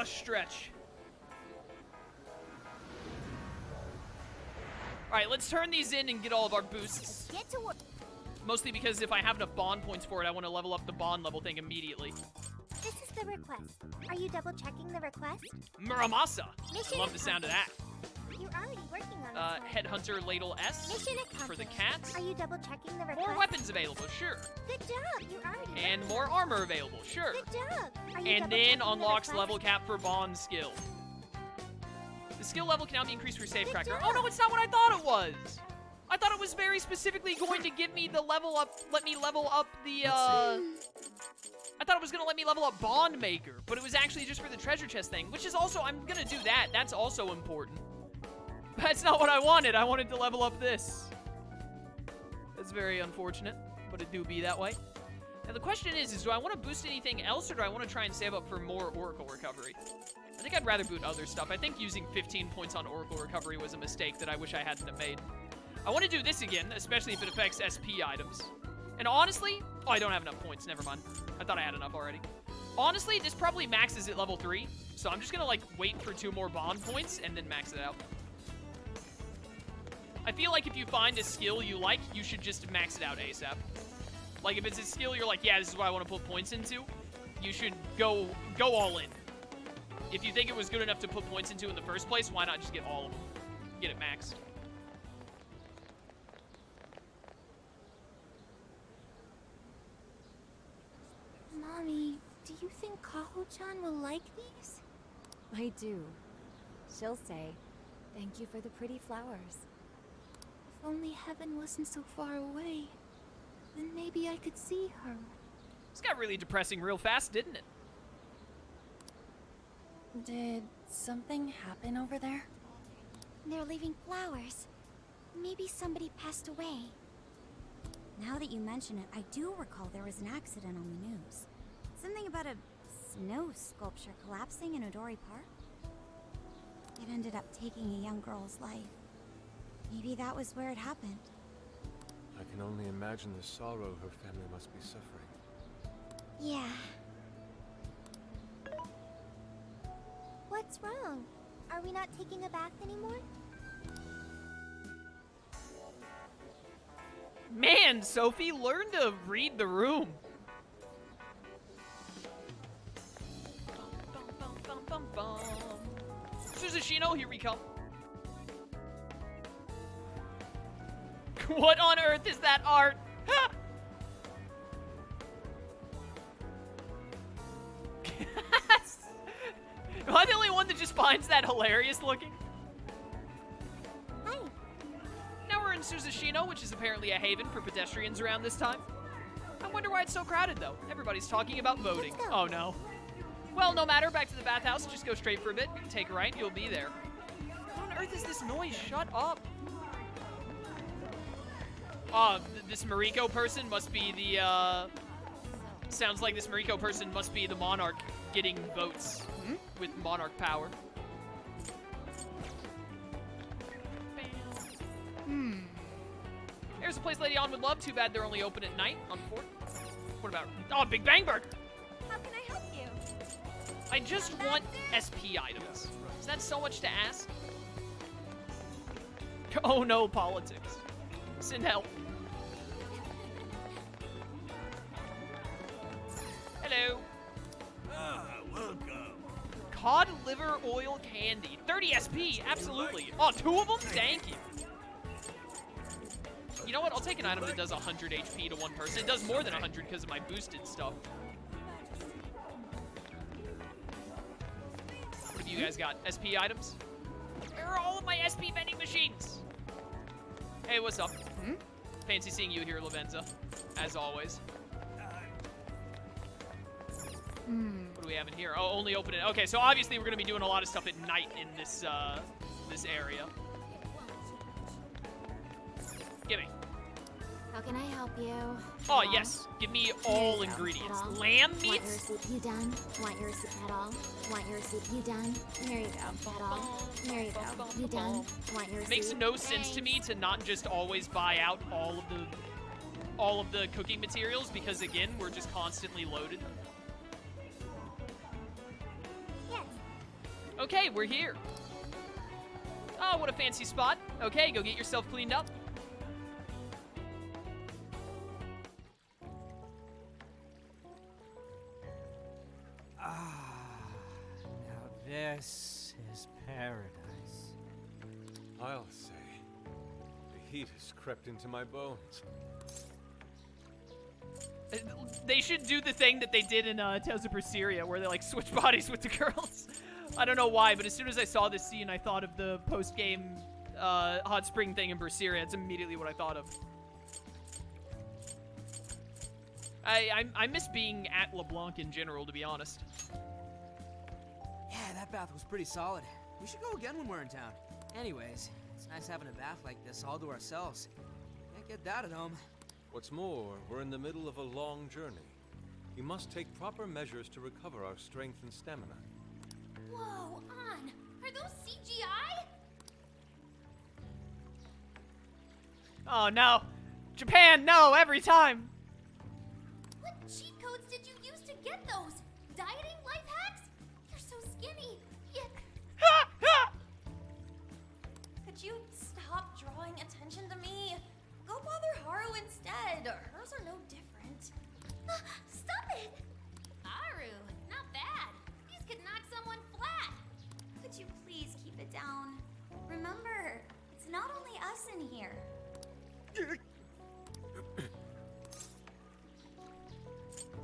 Oh, stretch. All right, let's turn these in and get all of our boosts. Get to work. Mostly because if I have enough bond points for it, I want to level up the bond level thing immediately. This is the request. Are you double checking the request? Muramasa. Mission I love the sound of that. You're already working on this one. Headhunter Ladle S Mission for the accomplished. cats. Are you double checking the request? More weapons available, sure. Good job. You're already And working more on armor available, sure. it. Good job. Are you And double then checking the unlocks request? level cap for bond skill. The skill level can now be increased for Safecracker. job. Oh no, it's not what I thought it was. I thought it was very specifically going to give me the level up, let me level up the, I thought it was going to let me level up Bond Maker, but it was actually just for the treasure chest thing, which is also, I'm going to do that. That's also important. That's not what I wanted. I wanted to level up this. That's very unfortunate, but it do be that way. Now the question is do I want to boost anything else, or do I want to try and save up for more Oracle Recovery? I think I'd rather boot other stuff. I think using 15 points on Oracle Recovery was a mistake that I wish I hadn't have made. I want to do this again, especially if it affects SP items. And honestly, oh, I don't have enough points. Never mind. I thought I had enough already. Honestly, this probably maxes at level 3. So I'm just going to, like, wait for 2 more bond points and then max it out. I feel like if you find a skill you like, you should just max it out ASAP. Like, if it's a skill you're like, yeah, this is what I want to put points into, you should go all in. If you think it was good enough to put points into in the first place, why not just get all of them? Get it maxed. Mommy, do you think Kaho-chan will like these? I do. She'll say, thank you for the pretty flowers. If only heaven wasn't so far away, then maybe I could see her. This got really depressing real fast, didn't it? Did something happen over there? They're leaving flowers. Maybe somebody passed away. Now that you mention it, I do recall there was an accident on the news. Something about a snow sculpture collapsing in Odori Park. It ended up taking a young girl's life. Maybe that was where it happened. I can only imagine the sorrow her family must be suffering. Yeah. What's wrong? Are we not taking a bath anymore? Man, Sophie, learn to read the room. Suzushino, here we come. What on earth is that art? Am I the only one that just finds that hilarious looking? Hi. Now we're in Suzushino, which is apparently a haven for pedestrians around this time. I wonder why it's so crowded, though. Everybody's talking about voting. Let's go. Oh, no. Well, no matter. Back to the bathhouse. Just go straight for a bit. Take a right. You'll be there. What on earth is this noise? Shut up. This Mariko person must be the, sounds like this Mariko person must be the monarch getting votes with monarch power. There's a place Lady On would love. Too bad they're only open at night on 4th. What about... Oh, Big Bang Burger! How can I help you? I just want SP items. Is that so much to ask? Oh no, politics. Send help. Hello. Ah, welcome. Cod liver oil candy. 30 SP, absolutely. Oh, 2 of them? Thank you. You know what? I'll take an item that does 100 HP to one person. It does more than 100 because of my boosted stuff. What have you guys got? SP items? Where are all of my SP vending machines? Hey, what's up? Fancy seeing you here, Lavenza. As always. What do we have in here? Oh, only open it. Okay, so obviously we're going to be doing a lot of stuff at night in this, this area. Gimme. How can I help you? Oh, yes. Give me all ingredients. Lamb Want your meats? soup you done? Want your soup at all? Want your soup you done? Here you go. At all? Here you go. You done? Want your soup? Makes no sense to me to not just always buy out all of the cooking materials because, again, we're just constantly loaded. Yes. Okay, we're here. Oh, what a fancy spot. Okay, go get yourself cleaned up. Now this is paradise. I'll say, the heat has crept into my bones. They should do the thing that they did in Tales of Berseria, where they like switch bodies with the girls. I don't know why, but as soon as I saw this scene, I thought of the post-game hot spring thing in Berseria. It's immediately what I thought of. I miss being at LeBlanc in general, to be honest. Yeah, that bath was pretty solid. We should go again when we're in town. Anyways, it's nice having a bath like this all to ourselves. Can't get that at home. What's more, we're in the middle of a long journey. We must take proper measures to recover our strength and stamina. Whoa, An! Are those CGI? Oh no. Japan, no, every time. What cheat codes did you use to get those? Dieting life hacks? You're so skinny. Yet. Could you stop drawing attention to me? Go bother Haru instead. Hers are no different. Stop it! Aru, not bad. These could knock someone flat. Could you please keep it down? Remember, it's not only us in here.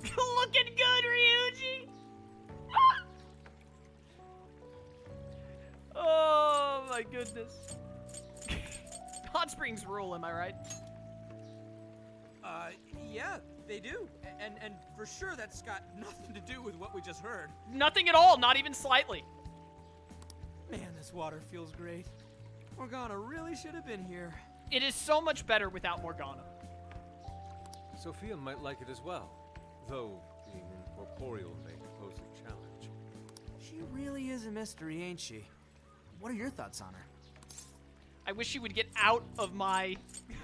Looking good, Ryuji. Oh my goodness. Hot springs rule, am I right? Yeah, they do. And for sure that's got nothing to do with what we just heard. Nothing at all, not even slightly. Man, this water feels great. Morgana really should have been here. It is so much better without Morgana. Sophia might like it as well, though being incorporeal may pose a challenge. She really is a mystery, ain't she? What are your thoughts on her? I wish she would get out of my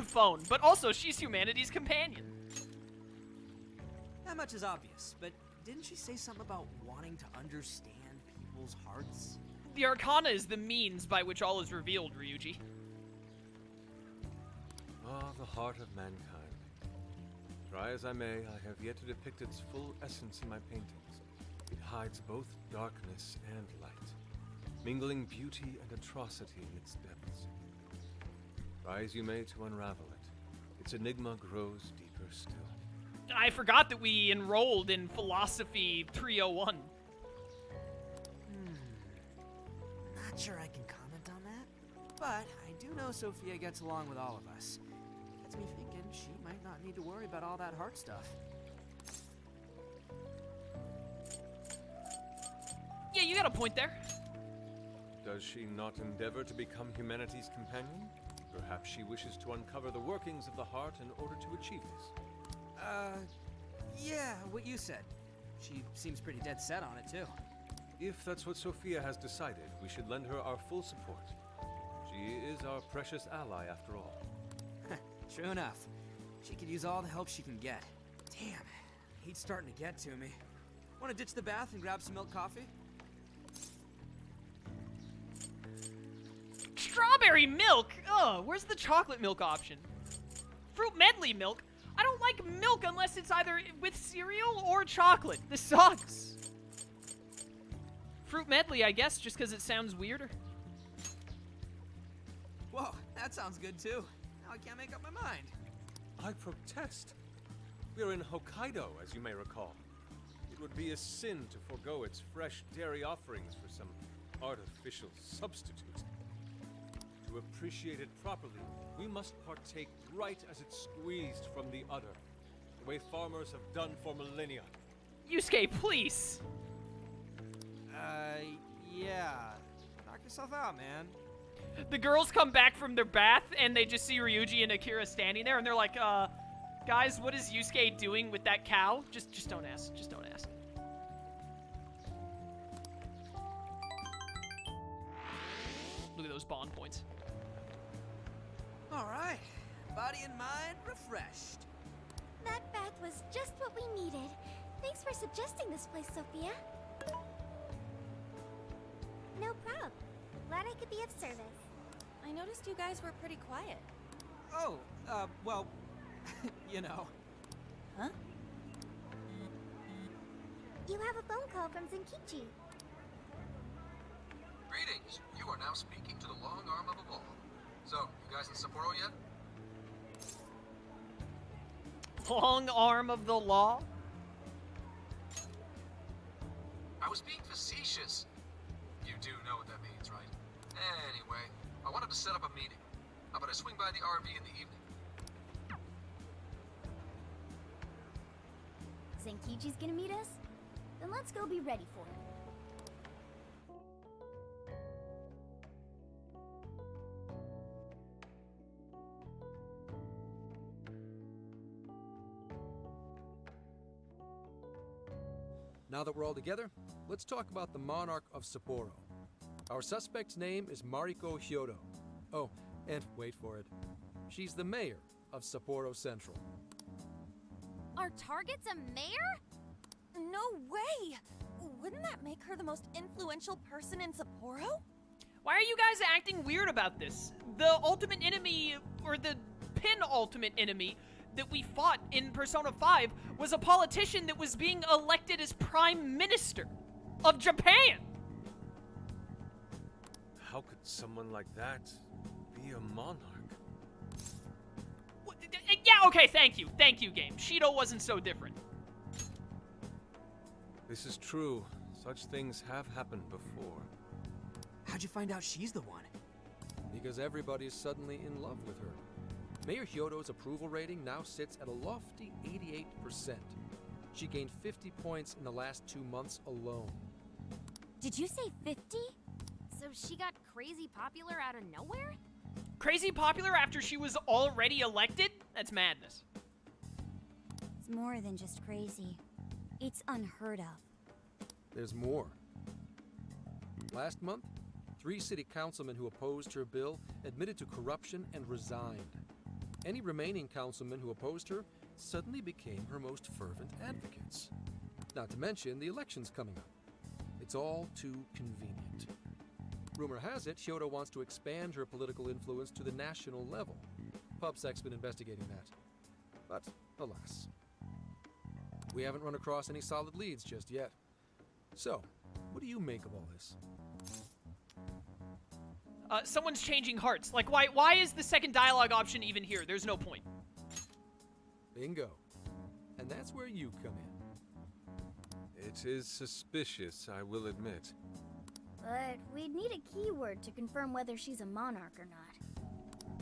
phone, but also she's humanity's companion. That much is obvious, but didn't she say something about wanting to understand people's hearts? The Arcana is the means by which all is revealed, Ryuji. Ah, the heart of mankind. Try as I may, I have yet to depict its full essence in my paintings. It hides both darkness and light, mingling beauty and atrocity in its depths. Try as you may to unravel it, its enigma grows deeper still. I forgot that we enrolled in Philosophy 301. Not sure I can comment on that, but I do know Sophia gets along with all of us. Gets me thinking she might not need to worry about all that heart stuff. Yeah, you got a point there. Does she not endeavor to become humanity's companion? Perhaps she wishes to uncover the workings of the heart in order to achieve this. Yeah, what you said. She seems pretty dead set on it, too. If that's what Sophia has decided, we should lend her our full support. She is our precious ally, after all. True enough. She could use all the help she can get. Damn, heat's starting to get to me. Want to ditch the bath and grab some milk coffee? Strawberry milk? Ugh, where's the chocolate milk option? Fruit medley milk? I don't like milk unless it's either with cereal or chocolate. This sucks. Fruit medley, I guess, just because it sounds weirder. Whoa, that sounds good too. Now I can't make up my mind. I protest. We are in Hokkaido, as you may recall. It would be a sin to forego its fresh dairy offerings for some artificial substitute. To appreciate it properly, we must partake right as it's squeezed from the udder, the way farmers have done for millennia. Yusuke, please. Yeah. Knock yourself out, man. The girls come back from their bath and they just see Ryuji and Akira standing there and they're like, guys, what is Yusuke doing with that cow? Just don't ask. Just don't ask. Look at those bond points. All right. Body and mind refreshed. That bath was just what we needed. Thanks for suggesting this place, Sophia. No prob. Glad I could be of service. I noticed you guys were pretty quiet. Oh, well, you know. Huh? You have a phone call from Zenkichi. Greetings. You are now speaking to the long arm of a law. So, you guys in Sapporo yet? Long arm of the law? I was being facetious. You do know what that means, right? Anyway, I wanted to set up a meeting. How about I swing by the RV in the evening? Zenkichi's gonna meet us? Then let's go be ready for it. Now that we're all together, let's talk about the Monarch of Sapporo. Our suspect's name is Mariko Hyodo. Oh, and wait for it. She's the mayor of Sapporo Central. Our target's a mayor? No way! Wouldn't that make her the most influential person in Sapporo? Why are you guys acting weird about this? The ultimate enemy, or the penultimate enemy, that we fought in Persona 5 was a politician that was being elected as Prime Minister of Japan! How could someone like that be a monarch? Yeah, okay, thank you, game. Shido wasn't so different. This is true. Such things have happened before. How'd you find out she's the one? Because everybody's suddenly in love with her. Mayor Hyodo's approval rating now sits at a lofty 88%. She gained 50 points in the last 2 months alone. Did you say 50? So she got crazy popular out of nowhere? Crazy popular after she was already elected? That's madness. It's more than just crazy. It's unheard of. There's more. Last month, 3 city councilmen who opposed her bill admitted to corruption and resigned. Any remaining councilmen who opposed her suddenly became her most fervent advocates. Not to mention the elections coming up. It's all too convenient. Rumor has it, Hyodo wants to expand her political influence to the national level. PubSec's been investigating that. But, alas, we haven't run across any solid leads just yet. So, what do you make of all this? Someone's changing hearts. Like, why is the second dialogue option even here? There's no point. Bingo. And that's where you come in. It is suspicious, I will admit. But we'd need a keyword to confirm whether she's a monarch or not.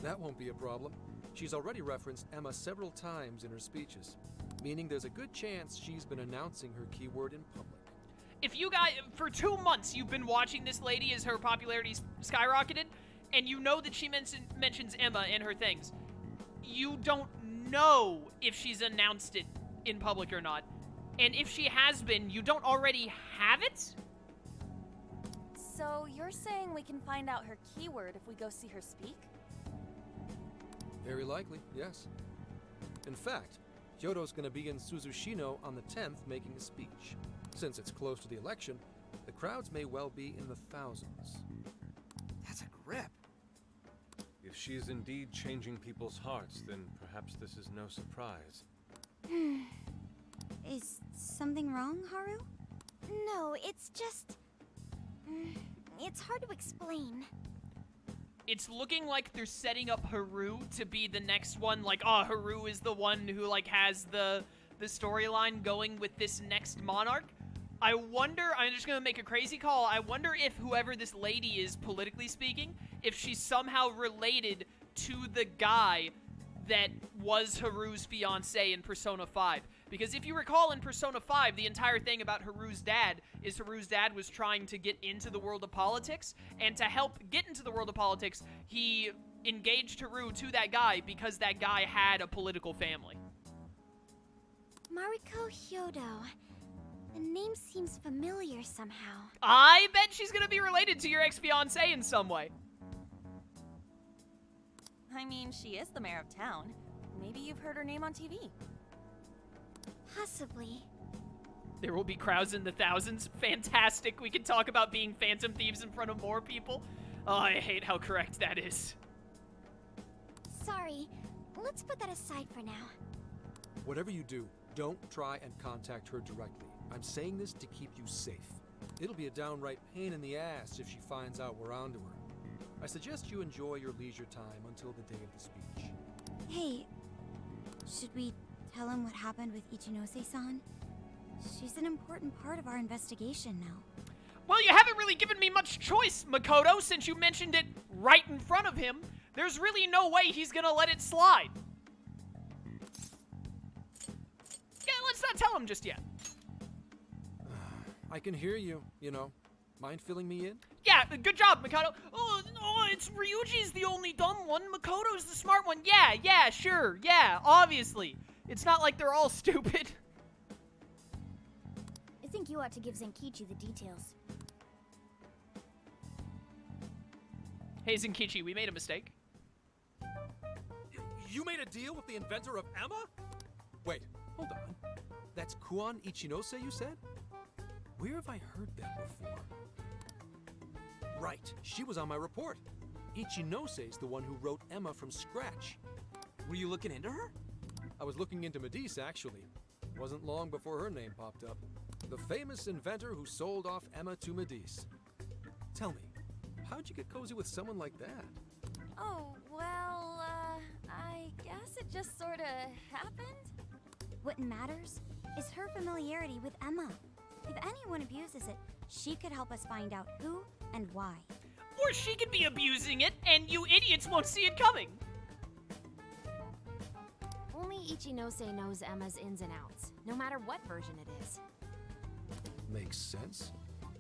That won't be a problem. She's already referenced Emma several times in her speeches, meaning there's a good chance she's been announcing her keyword in public. If you guys, for 2 months, you've been watching this lady as her popularity skyrocketed, and you know that she mentions Emma in her things, you don't know if she's announced it in public or not. And if she has been, you don't already have it? So you're saying we can find out her keyword if we go see her speak? Very likely, yes. In fact, Hyodo's going to be in Suzushino on the 10th making a speech. Since it's close to the election, the crowds may well be in the thousands. That's a grip. If she is indeed changing people's hearts, then perhaps this is no surprise. Is something wrong, Haru? No, it's just... it's hard to explain. It's looking like they're setting up Haru to be the next one. Like, oh, Haru is the one who, like, has the storyline going with this next monarch. I wonder, I'm just gonna make a crazy call, I wonder if whoever this lady is, politically speaking, if she's somehow related to the guy that was Haru's fiancé in Persona 5. Because if you recall in Persona 5, the entire thing about Haru's dad is Haru's dad was trying to get into the world of politics, and to help get into the world of politics, he engaged Haru to that guy because that guy had a political family. Mariko Hyodo. The name seems familiar somehow. I bet she's gonna be related to your ex-fiancé in some way. I mean, she is the mayor of town. Maybe you've heard her name on TV. Possibly. There will be crowds in the thousands. Fantastic. We can talk about being Phantom Thieves in front of more people. Oh, I hate how correct that is. Sorry. Let's put that aside for now. Whatever you do, don't try and contact her directly. I'm saying this to keep you safe. It'll be a downright pain in the ass if she finds out we're onto her. I suggest you enjoy your leisure time until the day of the speech. Hey, should we tell him what happened with Ichinose-san? She's an important part of our investigation now. Well, you haven't really given me much choice, Makoto, since you mentioned it right in front of him. There's really no way he's gonna let it slide. Yeah, let's not tell him just yet. I can hear you, you know. Mind filling me in? Yeah, good job, Makoto. Oh, no, it's Ryuji's the only dumb one. Makoto's the smart one. Yeah, sure. Yeah, obviously. It's not like they're all stupid. I think you ought to give Zenkichi the details. Hey, Zenkichi, we made a mistake. You made a deal with the inventor of Emma? Wait, hold on. That's Kuon Ichinose, you said? Where have I heard that before? Right, she was on my report. Ichinose's the one who wrote Emma from scratch. Were you looking into her? I was looking into Medice, actually. Wasn't long before her name popped up. The famous inventor who sold off Emma to Medice. Tell me, how'd you get cozy with someone like that? Oh, well, I guess it just sorta happened. What matters is her familiarity with Emma. If anyone abuses it, she could help us find out who and why. Or she could be abusing it, and you idiots won't see it coming. Only Ichinose knows Emma's ins and outs, no matter what version it is. Makes sense.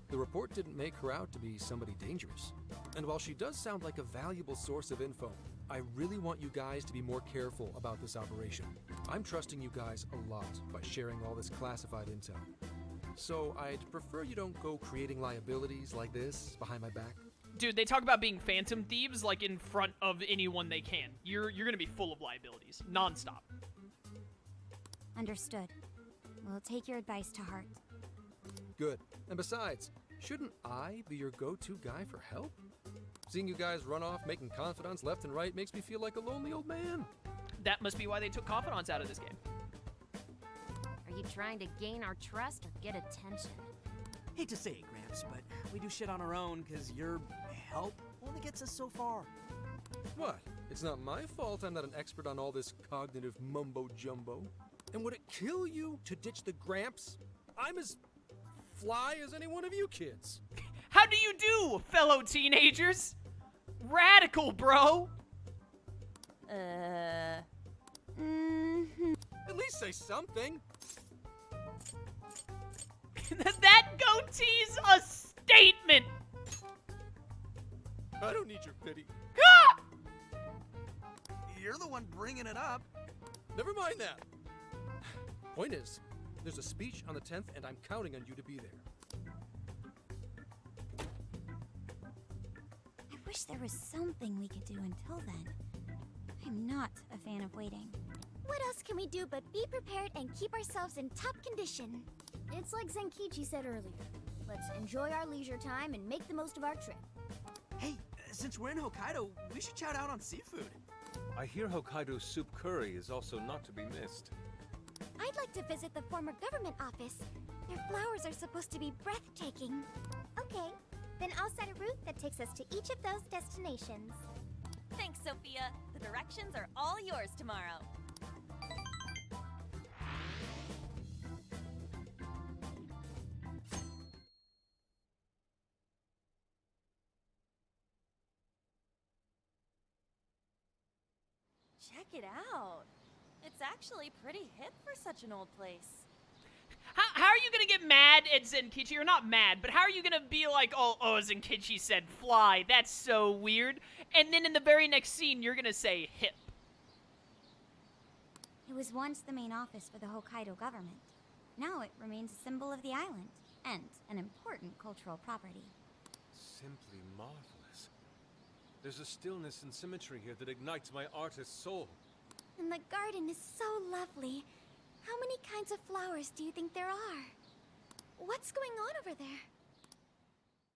The report didn't make her out to be somebody dangerous. And while she does sound like a valuable source of info, I really want you guys to be more careful about this operation. I'm trusting you guys a lot by sharing all this classified intel. So I'd prefer you don't go creating liabilities like this behind my back. Dude, they talk about being Phantom Thieves like in front of anyone they can. You're gonna be full of liabilities, non-stop. Understood. We'll take your advice to heart. Good. And besides, shouldn't I be your go-to guy for help? Seeing you guys run off making confidants left and right makes me feel like a lonely old man. That must be why they took confidants out of this game. Are you trying to gain our trust or get attention? Hate to say it, Gramps, but we do shit on our own because your help only gets us so far. What? It's not my fault I'm not an expert on all this cognitive mumbo-jumbo. And would it kill you to ditch the Gramps? I'm as fly as any one of you kids. How do you do, fellow teenagers? Radical, bro. At least say something. That goatee's a statement. I don't need your pity. Ah! You're the one bringing it up. Never mind that. Point is, there's a speech on the 10th, and I'm counting on you to be there. I wish there was something we could do until then. I'm not a fan of waiting. What else can we do but be prepared and keep ourselves in top condition? It's like Zenkichi said earlier. Let's enjoy our leisure time and make the most of our trip. Hey, since we're in Hokkaido, we should shout out on seafood. I hear Hokkaido soup curry is also not to be missed. I'd like to visit the former government office. Their flowers are supposed to be breathtaking. Okay, then I'll set a route that takes us to each of those destinations. Thanks, Sophia. The directions are all yours tomorrow. Check it out. It's actually pretty hip for such an old place. How are you gonna get mad at Zenkichi? Or not mad, but how are you gonna be like, oh, Zenkichi said fly, that's so weird. And then in the very next scene, you're gonna say hip. It was once the main office for the Hokkaido government. Now it remains a symbol of the island, and an important cultural property. Simply marvelous. There's a stillness and symmetry here that ignites my artist's soul. And the garden is so lovely. How many kinds of flowers do you think there are? What's going on over there?